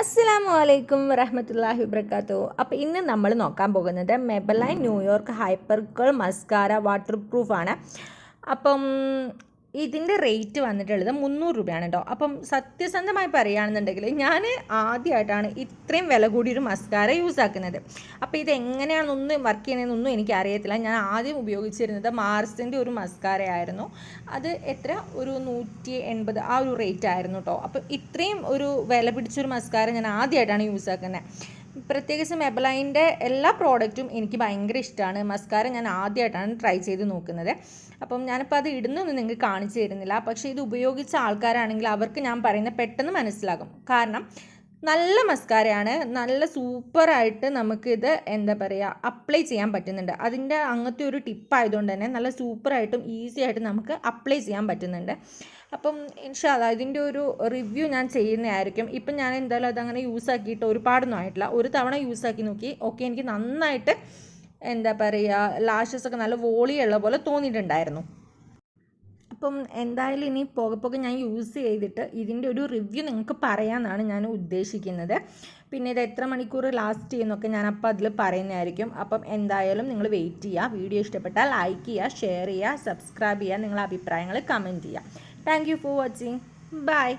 അസ്സലാമു അലൈക്കും വറഹ്മത്തുള്ളാഹി വബറകാതുഹു. അപ്പോൾ ഇന്ന് നമ്മൾ നോക്കാൻ പോകുന്നത് മെബലൈൻ ന്യൂയോർക്ക് ഹൈപ്പർ കേൾ മസ്കാര വാട്ടർ പ്രൂഫാണ്. അപ്പം ഇതിൻ്റെ റേറ്റ് വന്നിട്ടുള്ളത് 300 രൂപയാണ് കേട്ടോ. അപ്പം സത്യസന്ധമായി പറയുകയാണെന്നുണ്ടെങ്കിൽ ഞാൻ ആദ്യമായിട്ടാണ് ഇത്രയും വില കൂടിയൊരു മസ്കാര യൂസ് ആക്കുന്നത്. അപ്പോൾ ഇതെങ്ങനെയാണെന്നൊന്നും വർക്ക് ചെയ്യുന്നതെന്നൊന്നും എനിക്ക് അറിയത്തില്ല. ഞാൻ ആദ്യം ഉപയോഗിച്ചിരുന്നത് മാർസിൻ്റെ ഒരു മസ്കാര ആയിരുന്നു. അത് എത്ര ഒരു 180 ആ ഒരു റേറ്റ് ആയിരുന്നു കേട്ടോ. അപ്പം ഇത്രയും ഒരു വില പിടിച്ചൊരു മസ്കാര ഞാൻ ആദ്യമായിട്ടാണ് യൂസ് ആക്കുന്നത്. പ്രത്യേകിച്ച് മെബലൈൻ്റെ എല്ലാ പ്രോഡക്റ്റും എനിക്ക് ഭയങ്കര ഇഷ്ടമാണ്. മസ്കാര ഞാൻ ആദ്യമായിട്ടാണ് ട്രൈ ചെയ്ത് നോക്കുന്നത്. അപ്പം ഞാനിപ്പോൾ അത് ഇടുന്നൊന്നും നിങ്ങൾക്ക് കാണിച്ചു തരുന്നില്ല. പക്ഷേ ഇത് ഉപയോഗിച്ച ആൾക്കാരാണെങ്കിൽ അവർക്ക് ഞാൻ പറയുന്നത് പെട്ടെന്ന് മനസ്സിലാകും. കാരണം നല്ല മസ്കാരയാണ്. നല്ല സൂപ്പറായിട്ട് നമുക്കിത് എന്താ പറയുക അപ്ലൈ ചെയ്യാൻ പറ്റുന്നുണ്ട്. അതിൻ്റെ അങ്ങനത്തെ ഒരു ടിപ്പായതുകൊണ്ട് തന്നെ നല്ല സൂപ്പറായിട്ടും ഈസി ആയിട്ട് നമുക്ക് അപ്ലൈ ചെയ്യാൻ പറ്റുന്നുണ്ട്. അപ്പം ഇൻഷാ അല്ലാ ഇതിൻ്റെ ഒരു റിവ്യൂ ഞാൻ ചെയ്യുന്നതായിരിക്കും. ഇപ്പം ഞാൻ എന്തായാലും അതങ്ങനെ യൂസ് ആക്കിയിട്ട് ഒരുപാടൊന്നും ആയിട്ടില്ല. ഒരു തവണ യൂസ് ആക്കി നോക്കി. ഓക്കെ, എനിക്ക് നന്നായിട്ട് എന്താ പറയുക ലാഷസൊക്കെ നല്ല വോളിയുള്ള പോലെ തോന്നിയിട്ടുണ്ടായിരുന്നു. അപ്പം എന്തായാലും ഇനി പോകെ പോകെ ഞാൻ യൂസ് ചെയ്തിട്ട് ഇതിൻ്റെ ഒരു റിവ്യൂ നിങ്ങൾക്ക് പറയാമെന്നാണ് ഞാൻ ഉദ്ദേശിക്കുന്നത്. പിന്നെ ഇത് എത്ര മണിക്കൂർ ലാസ്റ്റ് ചെയ്യുന്നൊക്കെ ഞാൻ അപ്പോൾ അതിൽ പറയുന്നതായിരിക്കും. അപ്പം എന്തായാലും നിങ്ങൾ വെയിറ്റ് ചെയ്യുക. വീഡിയോ ഇഷ്ടപ്പെട്ടാൽ ലൈക്ക് ചെയ്യുക, ഷെയർ ചെയ്യുക, സബ്സ്ക്രൈബ് ചെയ്യുക, നിങ്ങളുടെ അഭിപ്രായങ്ങൾ കമൻറ്റ് ചെയ്യുക. Thank you for watching. By.